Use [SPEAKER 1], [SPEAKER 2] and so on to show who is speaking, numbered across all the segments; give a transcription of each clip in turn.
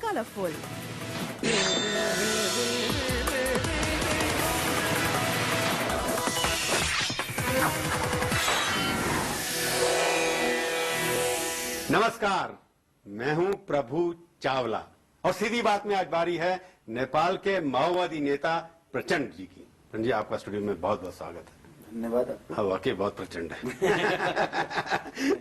[SPEAKER 1] colorful.
[SPEAKER 2] नमस्कार, मैं हूं प्रभु चावला और सीधी बात में आज बारी है नेपाल के माओवादी नेता प्रचंड जी की। जी आपका स्टूडियो में बहुत बहुत स्वागत है।
[SPEAKER 3] धन्यवाद।
[SPEAKER 2] हाँ वाकई बहुत प्रचंड है।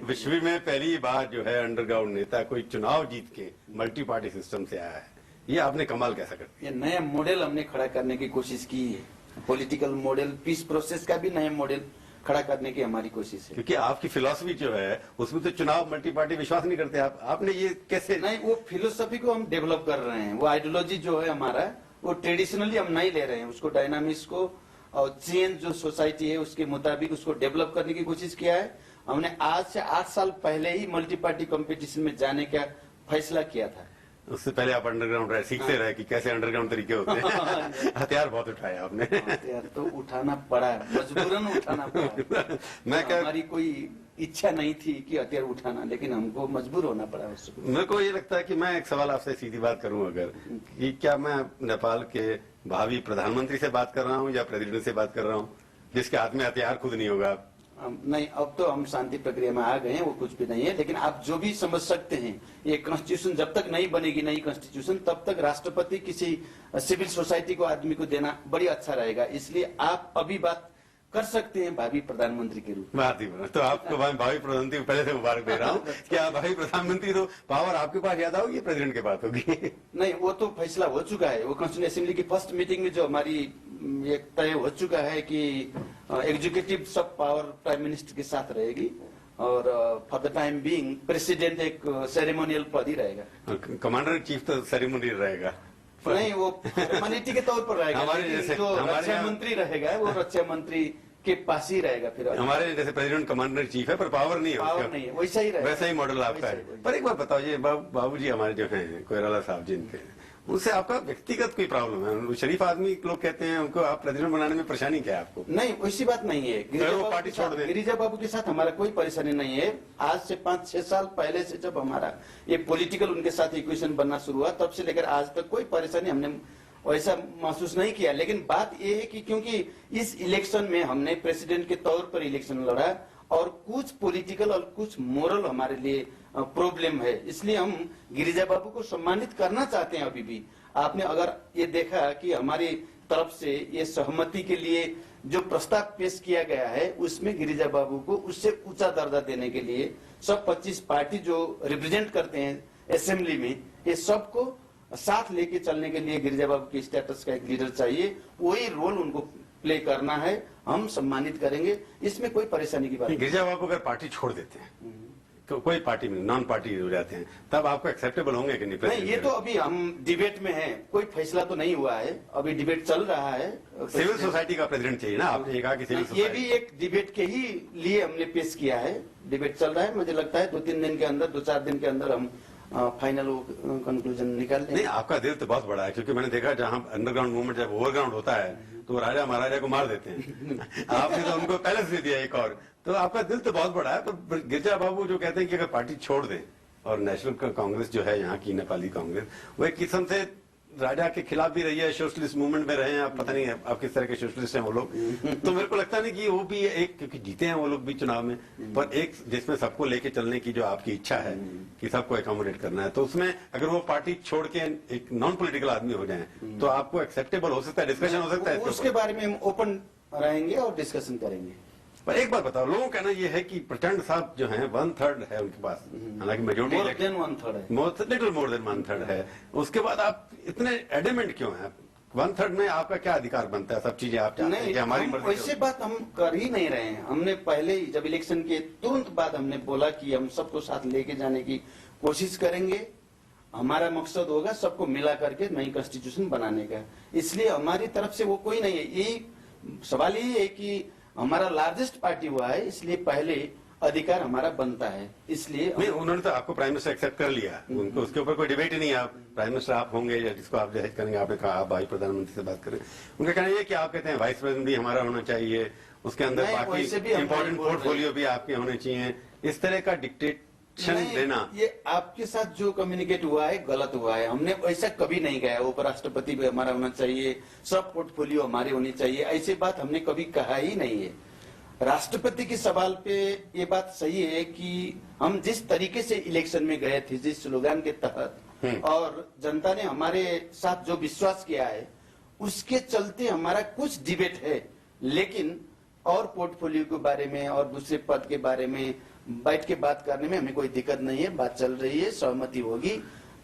[SPEAKER 2] विश्व में पहली बार जो है अंडरग्राउंड नेता कोई चुनाव जीत के मल्टी पार्टी सिस्टम से आया है। ये आपने कमाल कैसा कर दिया?
[SPEAKER 3] ये नया मॉडल हमने खड़ा करने की कोशिश की है। पॉलिटिकल मॉडल, पीस प्रोसेस का भी नया मॉडल खड़ा करने की हमारी कोशिश है।
[SPEAKER 2] क्योंकि आपकी फिलॉसफी जो है उसमें तो चुनाव मल्टी पार्टी विश्वास नहीं करते आपने ये कैसे?
[SPEAKER 3] नहीं, वो फिलोसफी को हम डेवलप कर रहे हैं। वो आइडियोलॉजी जो है हमारा, वो ट्रेडिशनली हम नहीं ले रहे हैं। उसको डायनामिक्स को और चेंज जो सोसाइटी है उसके मुताबिक उसको डेवलप करने की कोशिश किया है। हमने आज से 8 साल पहले ही मल्टी पार्टी कंपटीशन में जाने का फैसला किया था।
[SPEAKER 2] उससे पहले आप अंडरग्राउंड रहे, सीखते रहे कि कैसे अंडरग्राउंड तरीके होते हैं। हथियार बहुत उठाए आपने।
[SPEAKER 3] हथियार तो उठाना पड़ा, मजबूरन उठाना पड़ा।
[SPEAKER 2] मैं क्या,
[SPEAKER 3] हमारी कोई इच्छा नहीं थी कि हथियार उठाना, लेकिन हमको मजबूर होना पड़ा उसको।
[SPEAKER 2] मेरे को ये लगता है कि मैं एक सवाल आपसे सीधी बात करूं अगर, कि क्या मैं नेपाल के भावी प्रधानमंत्री से बात कर रहा हूं या प्रेसिडेंट से बात कर रहा हूं जिसके हाथ में हथियार खुद नहीं होगा?
[SPEAKER 3] नहीं, अब तो हम शांति प्रक्रिया में आ गए हैं, वो कुछ भी नहीं है। लेकिन आप जो भी समझ सकते हैं, ये कॉन्स्टिट्यूशन जब तक नहीं बनेगी, नई कॉन्स्टिट्यूशन, तब तक राष्ट्रपति किसी सिविल सोसाइटी को आदमी को देना बड़ी अच्छा रहेगा। इसलिए आप अभी बात कर सकते हैं भावी प्रधानमंत्री के रूप
[SPEAKER 2] में। तो आपको भावी प्रधानमंत्री को पहले से मुबारक दे रहा हूँ। क्या भावी प्रधानमंत्री तो पावर आपके पास ज्यादा होगी, प्रेसिडेंट के पास होगी?
[SPEAKER 3] नहीं, वो तो फैसला हो चुका है। वो कॉन्स्टिट्यूशन असेंबली की फर्स्ट मीटिंग में जो हमारी एक तय हो चुका है कि एग्जीक्यूटिव सब पावर प्राइम मिनिस्टर के साथ रहेगी और for the time being president एक सेरेमोनियल पद ही रहेगा।
[SPEAKER 2] कमांडर इन चीफ तो सेरेमोनियल रहेगा?
[SPEAKER 3] नहीं, वो फॉर्मेलिटी के तौर पर रहेगा।
[SPEAKER 2] हमारे जैसे
[SPEAKER 3] जो रक्षा मंत्री रहेगा वो रक्षा मंत्री के पास ही रहेगा। फिर
[SPEAKER 2] हमारे जैसे प्रेसिडेंट कमांडर चीफ है पर पावर नहीं है,
[SPEAKER 3] पावर नहीं है, वैसा ही रहेगा।
[SPEAKER 2] वैसा ही मॉडल आपका है। पर एक बार बताओ, ये बाबूजी हमारे जो हैं कोइराला साहब जिनके, उनसे आपका व्यक्तिगत कोई प्रॉब्लम है? शरीफ आदमी लोग कहते हैं उनको आप प्रेसिडेंट बनाने में परेशानी क्या है आपको?
[SPEAKER 3] नहीं, वैसी बात नहीं है।
[SPEAKER 2] पार्टी छोड़ दे।
[SPEAKER 3] गिरिजा बाबू के साथ हमारा कोई परेशानी नहीं है। आज से 5-6 साल पहले से जब हमारा ये पॉलिटिकल उनके साथ इक्वेशन बनना शुरू हुआ, तब से लेकर आज तक कोई परेशानी हमने ऐसा महसूस नहीं किया। लेकिन बात यह है कि क्योंकि इस इलेक्शन में हमने प्रेसिडेंट के तौर पर इलेक्शन लड़ा और कुछ पॉलिटिकल और कुछ मोरल हमारे लिए प्रॉब्लम है, इसलिए हम गिरिजा बाबू को सम्मानित करना चाहते हैं। अभी भी आपने अगर ये देखा कि हमारी तरफ से ये सहमति के लिए जो प्रस्ताव पेश किया गया है, उसमें गिरिजा बाबू को उससे ऊंचा दर्जा देने के लिए सब 25 पार्टी जो रिप्रेजेंट करते हैं असेंबली में, ये सबको साथ लेके चलने के लिए गिरिजा बाबू के स्टेटस का एक लीडर चाहिए। वही रोल उनको प्ले करना है, हम सम्मानित करेंगे, इसमें कोई परेशानी की बात नहीं।
[SPEAKER 2] गिरिजा बाबू अगर पार्टी छोड़ देते हैं, कोई पार्टी में नॉन पार्टी हो जाते हैं, तब आपको एक्सेप्टेबल होंगे कि नहीं?
[SPEAKER 3] नहीं, ये तो अभी हम डिबेट में हैं, कोई फैसला तो नहीं हुआ है, अभी डिबेट चल रहा है।
[SPEAKER 2] सिविल सोसाइटी का प्रेसिडेंट चाहिए ना, आपने कहा कि सिविल सोसाइटी।
[SPEAKER 3] ये भी एक डिबेट के ही लिए हमने पेश किया है। डिबेट चल रहा है, मुझे लगता है 2-3 दिन के अंदर, 2-4 दिन के अंदर हम फाइनल कंक्लूजन निकाल लेंगे।
[SPEAKER 2] नहीं, आपका दिल तो बहुत बड़ा है, क्योंकि मैंने देखा जहां अंडरग्राउंड मूवमेंट जब ओवरग्राउंड होता है तो राजा महाराजा को मार देते हैं। आपने तो उनको पैलेस दे दिया एक और। तो आपका दिल तो बहुत बड़ा है। पर गिरिजा बाबू जो कहते हैं कि अगर पार्टी छोड़ दें, और नेशनल कांग्रेस जो है यहाँ की नेपाली कांग्रेस, वो एक किस्म से राजा के खिलाफ भी रही है, सोशलिस्ट मूवमेंट में रहे हैं। आप पता नहीं है आप किस तरह के सोशलिस्ट हैं वो लोग। तो मेरे को लगता नहीं कि वो भी एक, क्योंकि जीते हैं वो लोग भी चुनाव में, पर एक जिसमें सबको लेके चलने की जो आपकी इच्छा है कि सबको एकोमोडेट करना है, तो उसमें अगर वो पार्टी छोड़ के एक नॉन पॉलिटिकल आदमी हो जाए तो आपको एक्सेप्टेबल हो सकता है, डिस्कशन हो सकता है?
[SPEAKER 3] उसके बारे में हम ओपन रहेंगे और डिस्कशन करेंगे।
[SPEAKER 2] पर एक बार बताओ, लोगों का कहना ये है कि प्रचंड साहब जो हैं 1/3 है उनके पास, हालांकि मेजोरिटी
[SPEAKER 3] मोर देन 1/3 है,
[SPEAKER 2] लिटिल मोर देन 1/3 है। उसके बाद आप इतने एडमेंट क्यों हैं? 1/3 में आपका क्या अधिकार बनता है? सब चीजें आप चाहते हैं कि हमारी मर्जी?
[SPEAKER 3] वैसे बात हम कर ही नहीं रहे हैं। हमने पहले ही जब इलेक्शन के तुरंत बाद हमने बोला कि हम सबको साथ लेके जाने की कोशिश करेंगे। हमारा मकसद होगा सबको मिला करके नई कॉन्स्टिट्यूशन बनाने का। इसलिए हमारी तरफ से वो कोई नहीं है। यही सवाल यही है कि हमारा लार्जेस्ट पार्टी हुआ है, इसलिए पहले अधिकार हमारा बनता है। इसलिए
[SPEAKER 2] नहीं, उन्होंने तो आपको प्राइम मिनिस्टर एक्सेप्ट कर लिया, उनको उसके ऊपर कोई डिबेट ही नहीं है। आप प्राइम मिनिस्टर आप होंगे या जिसको आप जहेज करेंगे। आपने कहा आप भाई प्रधानमंत्री से बात करें, उनका कहना यह कि आप कहते हैं वाइस प्रेसिडेंट भी हमारा होना चाहिए, उसके अंदर बाकी इंपॉर्टेंट पोर्टफोलियो भी आपके होने चाहिए। इस तरह का डिक्टेट क्षण
[SPEAKER 3] नहीं,
[SPEAKER 2] देना।
[SPEAKER 3] ये आपके साथ जो कम्युनिकेट हुआ है गलत हुआ है। हमने ऐसा कभी नहीं कहा उपराष्ट्रपति भी हमारा होना चाहिए, सब पोर्टफोलियो हमारे होनी चाहिए, ऐसी बात हमने कभी कहा ही नहीं है। राष्ट्रपति के सवाल पे ये बात सही है कि हम जिस तरीके से इलेक्शन में गए थे, जिस स्लोगन के तहत, और जनता ने हमारे साथ जो विश्वास किया है, उसके चलते हमारा कुछ डिबेट है, लेकिन और पोर्टफोलियो के बारे में और दूसरे पद के बारे में बैठ के बात करने में हमें कोई दिक्कत नहीं है। बात चल रही है, सहमति होगी।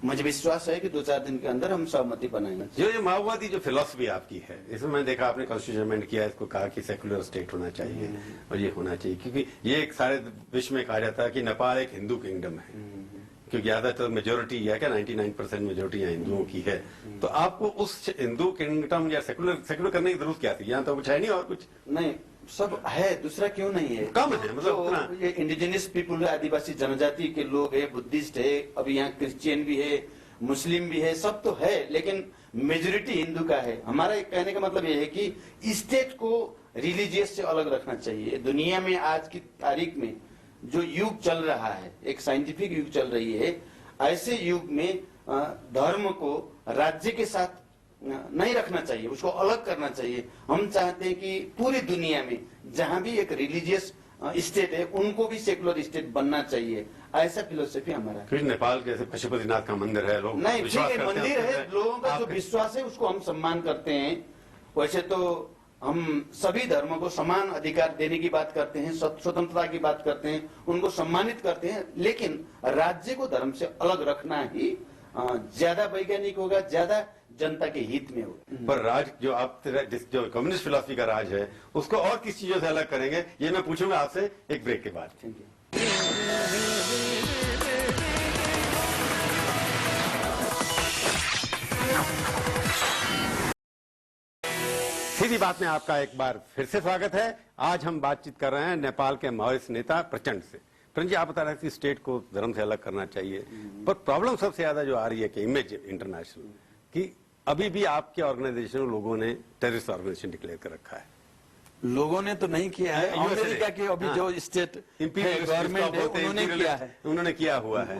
[SPEAKER 3] मुझे विश्वास है कि 2-4 दिन के अंदर हम सहमति बनाएंगे।
[SPEAKER 2] जो ये माओवादी जो फिलॉसफी आपकी है, इसमें मैंने देखा आपने कॉन्स्टिट्यूशन अमेंड किया, इसको कहा कि सेकुलर स्टेट होना चाहिए और ये होना चाहिए, क्योंकि ये एक सारे विश्व में कहा जाता है कि नेपाल एक हिंदू किंगडम है, क्योंकि ज्यादातर मेजोरिटी है क्या 99% मेजोरिटी यहाँ हिंदुओं की है। तो आपको उस हिंदू किंगडम या सेकुलर करने की जरूरत क्या थी? यहाँ तो कुछ है नहीं और कुछ
[SPEAKER 3] नहीं, सब है, दूसरा क्यों नहीं है?
[SPEAKER 2] कम है, मतलब उतना।
[SPEAKER 3] ये इंडिजिनियस पीपुल, आदिवासी जनजाति के लोग है, बुद्धिस्ट है, अभी यहाँ क्रिश्चियन भी है, मुस्लिम भी है, सब तो है, लेकिन मेजोरिटी हिंदू का है। हमारा एक कहने का मतलब ये है कि स्टेट को रिलीजियस से अलग रखना चाहिए। दुनिया में आज की तारीख में जो युग चल रहा है, एक साइंटिफिक युग चल रही है, ऐसे युग में धर्म को राज्य के साथ नहीं रखना चाहिए, उसको अलग करना चाहिए। हम चाहते हैं कि पूरी दुनिया में जहां भी एक रिलीजियस स्टेट है, उनको भी सेकुलर स्टेट बनना चाहिए, ऐसा फिलोसफी हमारा।
[SPEAKER 2] फिर नेपाल के पशुपतिनाथ का मंदिर है, लोग
[SPEAKER 3] नहीं, ठीक
[SPEAKER 2] विश्वास
[SPEAKER 3] है,
[SPEAKER 2] करते हैं
[SPEAKER 3] मंदिर
[SPEAKER 2] उस
[SPEAKER 3] है,
[SPEAKER 2] पर।
[SPEAKER 3] लोगों का जो
[SPEAKER 2] आप-
[SPEAKER 3] विश्वास है उसको हम सम्मान करते हैं। वैसे तो हम सभी धर्मों को समान अधिकार देने की बात करते हैं, स्वतंत्रता की बात करते हैं, उनको सम्मानित करते हैं, लेकिन राज्य को धर्म से अलग रखना ही ज्यादा वैज्ञानिक होगा, ज्यादा जनता के हित में होगा।
[SPEAKER 2] पर राज जो आप जो कम्युनिस्ट फिलॉसफी का राज है, उसको और किस चीजों से अलग करेंगे, ये मैं पूछूंगा आपसे एक ब्रेक के बाद।
[SPEAKER 3] Thank you.
[SPEAKER 2] सीधी बात में आपका एक बार फिर से स्वागत है। आज हम बातचीत कर रहे हैं नेपाल के माओवादी नेता प्रचंड से। प्रचंड जी, आप बता रहे थे कि स्टेट को धर्म से अलग करना चाहिए, पर प्रॉब्लम सबसे ज्यादा जो आ रही है कि इमेज इंटरनेशनल कि अभी भी आपके ऑर्गेनाइजेशन लोगों ने टेररिस्ट ऑर्गेनाइजेशन डिक्लेयर कर रखा है।
[SPEAKER 3] लोगों ने तो नहीं किया है, अमेरिका के अभी जो स्टेट गवर्नमेंट है उन्होंने किया है।
[SPEAKER 2] उन्होंने किया हुआ है।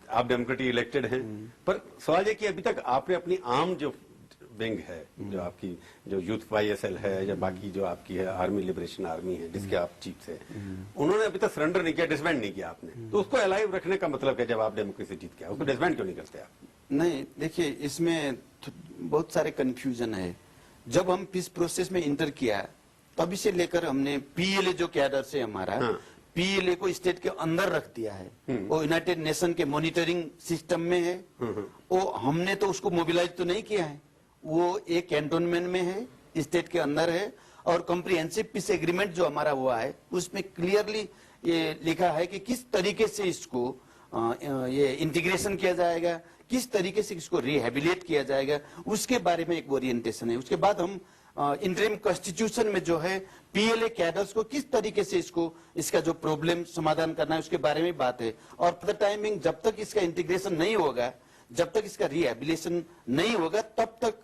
[SPEAKER 2] आप डेमोक्रेटिक इलेक्टेड हैं, पर सवाल ये कि अभी तक आपने अपनी आम जो विंग है, जो आपकी जो यूथ YSL है या बाकी जो आपकी है आर्मी लिबरेशन आर्मी है जिसके आप चीफ से, उन्होंने अभी तक सरेंडर नहीं किया, डिसबैंड नहीं किया आपने। तो उसको अलाइव रखने का मतलब क्या? जब आप डेमोक्रेसी जीत के उसको डिसबैंड क्यों नहीं करते आप?
[SPEAKER 3] नहीं, देखिए, इसमें बहुत सारे कंफ्यूजन है। जब हम पीस प्रोसेस में इंटर किया तभी से लेकर हमने PLA जो कैडर से हमारा PLA को स्टेट के अंदर रख दिया है। वो यूनाइटेड नेशन के मॉनिटरिंग सिस्टम में है। वो हमने तो उसको मोबिलाइज तो नहीं किया है, वो एक कैंटोनमेंट में है, स्टेट के अंदर है। और कॉम्प्रिहेंसिव पीस एग्रीमेंट जो हमारा हुआ है उसमें क्लियरली ये लिखा है कि किस तरीके से इसको ये इंटीग्रेशन किया जाएगा, किस तरीके से इसको रिहेबिलिटेट किया जाएगा, उसके बारे में एक ओरिएंटेशन है। उसके बाद हम इंटरिम कॉन्स्टिट्यूशन में जो है PLA कैडर्स को किस तरीके से इसका जो प्रॉब्लम समाधान करना है उसके बारे में बात है। और फॉर द टाइमिंग जब तक इसका इंटीग्रेशन नहीं होगा, जब तक इसका रिहेबिलिटेशन नहीं होगा, तब तक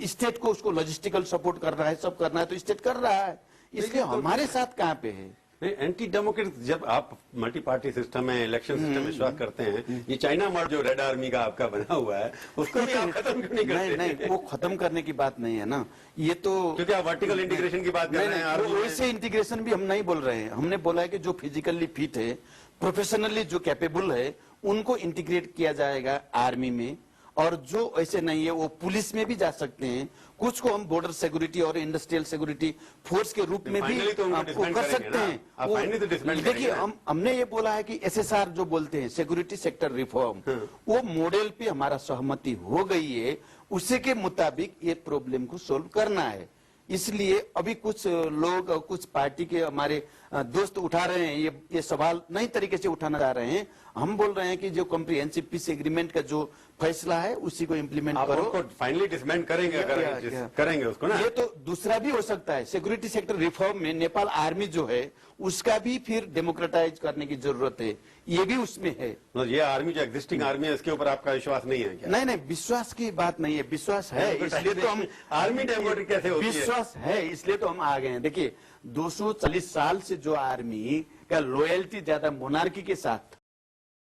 [SPEAKER 3] स्टेट को उसको लॉजिस्टिकल सपोर्ट करना है, सब करना है, तो स्टेट कर रहा है। इसलिए हमारे साथ कहाँ पे है?
[SPEAKER 2] एंटी डेमोक्रेट, जब आप मल्टी पार्टी सिस्टम में, इलेक्शन सिस्टम में विश्वास करते हैं, ये चाइना मार्ट जो रेड आर्मी का आपका बना हुआ है उसको भी आप खत्म क्यों नहीं करते?
[SPEAKER 3] नहीं, वो खत्म करने की बात नहीं है ना, ये तो
[SPEAKER 2] क्योंकि आप वर्टिकल इंटीग्रेशन की बात कर रहे हैं।
[SPEAKER 3] नहीं, वैसे इंटीग्रेशन भी हम नहीं बोल रहे हैं। हमने बोला है कि जो फिजिकली फिट है, प्रोफेशनली जो कैपेबल है, उनको इंटीग्रेट किया जाएगा आर्मी में, और जो ऐसे नहीं है वो पुलिस में भी जा सकते हैं। कुछ को हम बॉर्डर सिक्योरिटी और इंडस्ट्रियल सिक्योरिटी फोर्स के रूप में भी
[SPEAKER 2] तो
[SPEAKER 3] आपको कर सकते हैं। देखिए, हमने ये बोला है कि SSR जो बोलते हैं, सिक्योरिटी सेक्टर रिफॉर्म, वो मॉडल पे हमारा सहमति हो गई है। उसी के मुताबिक ये प्रॉब्लम को सोल्व करना है। इसलिए अभी कुछ लोग और कुछ पार्टी के हमारे दोस्त उठा रहे हैं ये सवाल, नई तरीके से उठाना चाह रहे हैं। हम बोल रहे हैं कि जो कॉम्प्रिहेंसिव पीस एग्रीमेंट का जो फैसला है उसी को इम्प्लीमेंट करो।
[SPEAKER 2] फाइनली डिसमेंट करेंगे, अगर करेंगे उसको ना।
[SPEAKER 3] ये तो दूसरा भी हो सकता है। सिक्योरिटी सेक्टर रिफॉर्म में नेपाल आर्मी जो है उसका भी फिर डेमोक्रेटाइज करने की जरूरत है, ये भी उसमें है।
[SPEAKER 2] ये आर्मी जो एग्जिस्टिंग आर्मी है, इसके ऊपर आपका विश्वास नहीं है क्या?
[SPEAKER 3] नहीं, विश्वास की बात नहीं है, विश्वास है, इसलिए तो हम
[SPEAKER 2] आर्मी डेमोक्रेटिक कैसे होती है?
[SPEAKER 3] विश्वास है, इसलिए तो हम आ गए हैं। देखिए, 240 साल से जो आर्मी का लॉयल्टी ज्यादा मोनार्की के साथ,